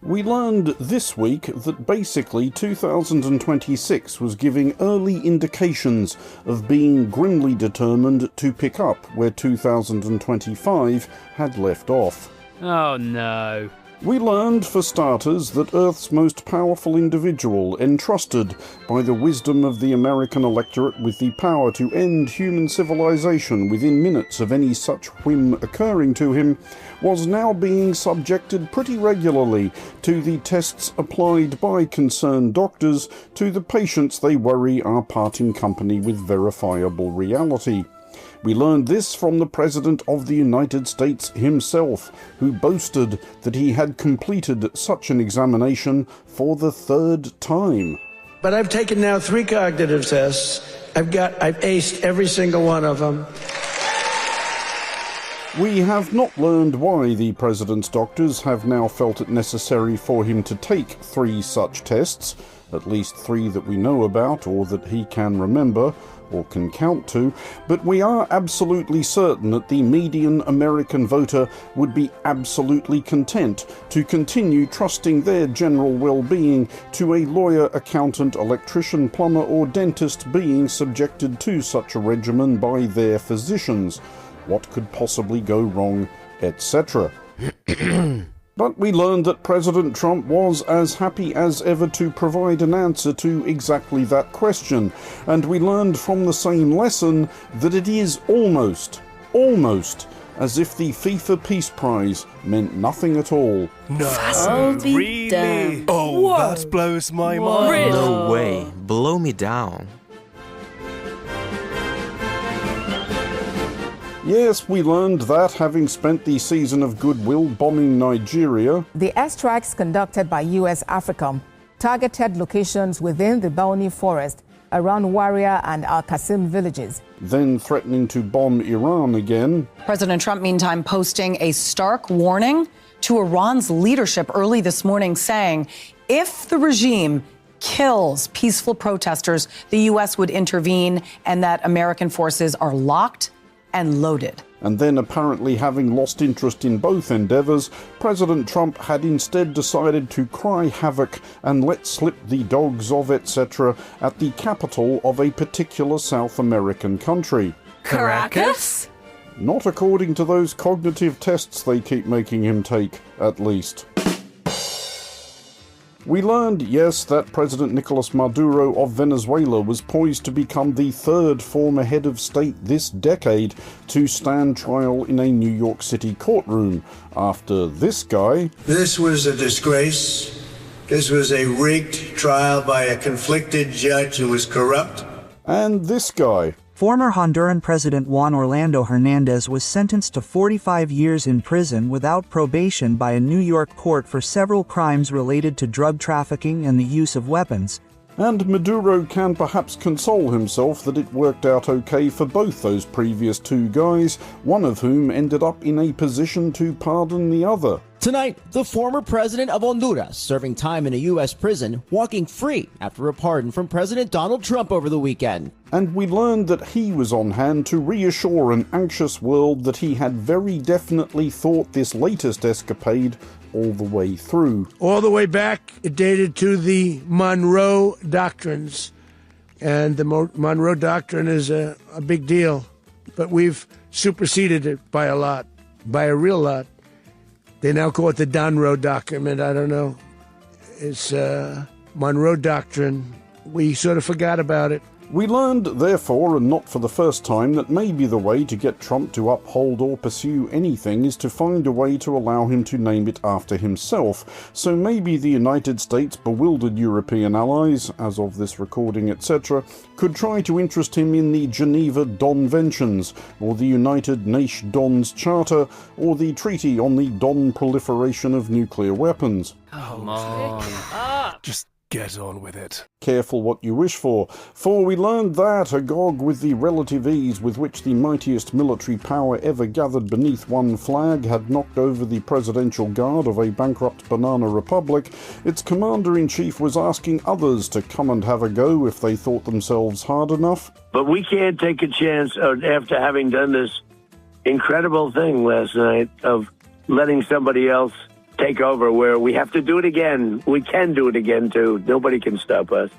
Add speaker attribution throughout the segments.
Speaker 1: We learned this week that basically 2026 was giving early indications of being grimly determined to pick up where 2025 had left off.
Speaker 2: Oh no.
Speaker 1: We learned, for starters, that Earth's most powerful individual, entrusted by the wisdom of the American electorate with the power to end human civilization within minutes of any such whim occurring to him, was now being subjected pretty regularly to the tests applied by concerned doctors to the patients they worry are parting company with verifiable reality. We learned this from the President of the United States himself, who boasted that he had completed such an examination for the third time.
Speaker 3: But I've taken now 3 cognitive tests. I've aced every single one of them.
Speaker 1: We have not learned why the President's doctors have now felt it necessary for him to take 3 such tests, at least 3 that we know about or that he can remember, or can count to, but we are absolutely certain that the median American voter would be absolutely content to continue trusting their general well-being to a lawyer, accountant, electrician, plumber, or dentist being subjected to such a regimen by their physicians. What could possibly go wrong, etc. But we learned that President Trump was as happy as ever to provide an answer to exactly that question, and we learned from the same lesson that it is almost, as if the FIFA Peace Prize meant nothing at all.
Speaker 4: No,
Speaker 5: really?
Speaker 4: Damn.
Speaker 5: Oh,
Speaker 4: Whoa.
Speaker 5: that blows my mind.
Speaker 4: Really?
Speaker 6: No way. Blow me down.
Speaker 1: Yes, we learned that, having spent the season of goodwill bombing Nigeria,
Speaker 7: the airstrikes conducted by U.S. AFRICOM targeted locations within the Bauni forest around Waria and Al-Qasim villages.
Speaker 1: then threatening to bomb Iran again.
Speaker 8: President Trump, meantime, posting a stark warning to Iran's leadership early this morning, saying if the regime kills peaceful protesters, the U.S. would intervene, and that American forces are locked and loaded.
Speaker 1: And then, apparently having lost interest in both endeavours, President Trump had instead decided to cry havoc and let slip the dogs of etc. at the capital of a particular South American country.
Speaker 4: Caracas?
Speaker 1: Not according to those cognitive tests they keep making him take, at least. We learned, yes, that President Nicolas Maduro of Venezuela was poised to become the third former head of state this decade to stand trial in a New York City courtroom after this guy.
Speaker 3: This was a disgrace. This was a rigged trial by a conflicted judge who was corrupt.
Speaker 1: And this guy.
Speaker 9: Former Honduran President Juan Orlando Hernandez was sentenced to 45 years in prison without probation by a New York court for several crimes related to drug trafficking and the use of weapons.
Speaker 1: And Maduro can perhaps console himself that it worked out okay for both those previous two guys, one of whom ended up in a position to pardon the other.
Speaker 10: Tonight, the former president of Honduras, serving time in a U.S. prison, walking free after a pardon from President Donald Trump over the weekend.
Speaker 1: And we learned that he was on hand to reassure an anxious world that he had very definitely thought this latest escapade all the way through.
Speaker 3: All the way back, it dated to the Monroe Doctrines. And the Monroe Doctrine is a big deal. But we've superseded it by a lot, by a real lot. They now call it the Donroe document. I don't know. It's Monroe Doctrine. We sort of forgot about it.
Speaker 1: We learned, therefore, and not for the first time, that maybe the way to get Trump to uphold or pursue anything is to find a way to allow him to name it after himself. So maybe the United States' bewildered European allies, as of this recording, etc., could try to interest him in the Geneva Donventions, or the United Nations Charter, or the Treaty on the Non-Proliferation of Nuclear Weapons.
Speaker 2: Come on.
Speaker 5: Just get on with it.
Speaker 1: Careful what you wish for we learned that, agog with the relative ease with which the mightiest military power ever gathered beneath one flag had knocked over the presidential guard of a bankrupt banana republic, its commander-in-chief was asking others to come and have a go if they thought themselves hard enough.
Speaker 11: But we can't take a chance after having done this incredible thing last night of letting somebody else take over where we have to do it again. We can do it again, too. Nobody can stop us.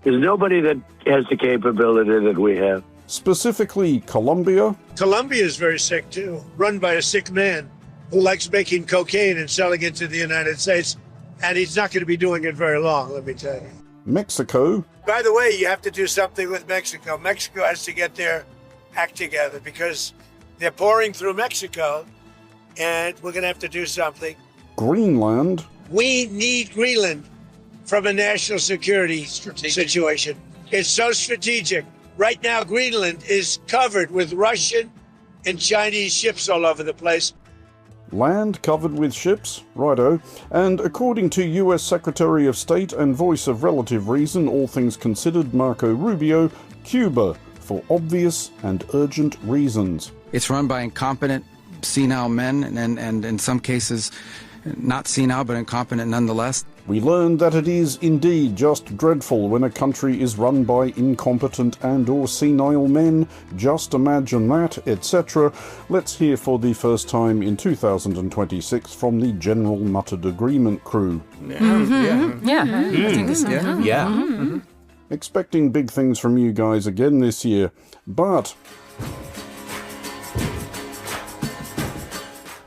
Speaker 11: There's nobody that has the capability that we have.
Speaker 1: Specifically, Colombia.
Speaker 3: Colombia is very sick, too, run by a sick man who likes making cocaine and selling it to the United States. And he's not going to be doing it very long, let me tell you.
Speaker 1: Mexico.
Speaker 3: By the way, you have to do something with Mexico. Mexico has to get their act together because they're pouring through Mexico, and we're going to have to do something.
Speaker 1: Greenland.
Speaker 3: We need Greenland from a national security situation. It's so strategic. Right now, Greenland is covered with Russian and Chinese ships all over the place.
Speaker 1: Land covered with ships, righto. And according to US Secretary of State and voice of relative reason, all things considered, Marco Rubio, Cuba, for obvious and urgent reasons.
Speaker 12: It's run by incompetent, senile men, and in some cases, not senile, but incompetent nonetheless.
Speaker 1: We learned that it is indeed just dreadful when a country is run by incompetent and or senile men. Just imagine that, etc. Let's hear for the first time in 2026 from the General Muttered Agreement crew. Expecting big things from you guys again this year, but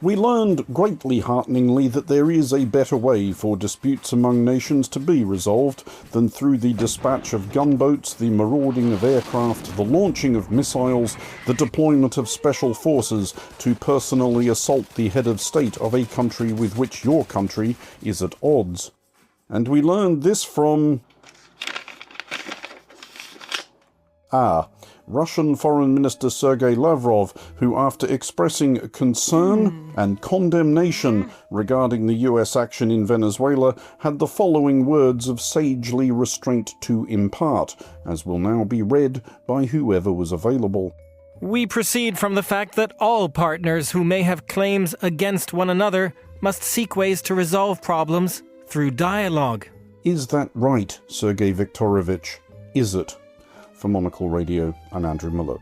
Speaker 1: we learned greatly hearteningly that there is a better way for disputes among nations to be resolved than through the dispatch of gunboats, the marauding of aircraft, the launching of missiles, the deployment of special forces to personally assault the head of state of a country with which your country is at odds. And we learned this from Russian Foreign Minister Sergei Lavrov, who after expressing concern and condemnation regarding the US action in Venezuela, had the following words of sagely restraint to impart, as will now be read by whoever was available.
Speaker 13: We proceed from the fact that all partners who may have claims against one another must seek ways to resolve problems through dialogue.
Speaker 1: Is that right, Sergei Viktorovich? Is it? For Monocle Radio, I'm Andrew Mueller.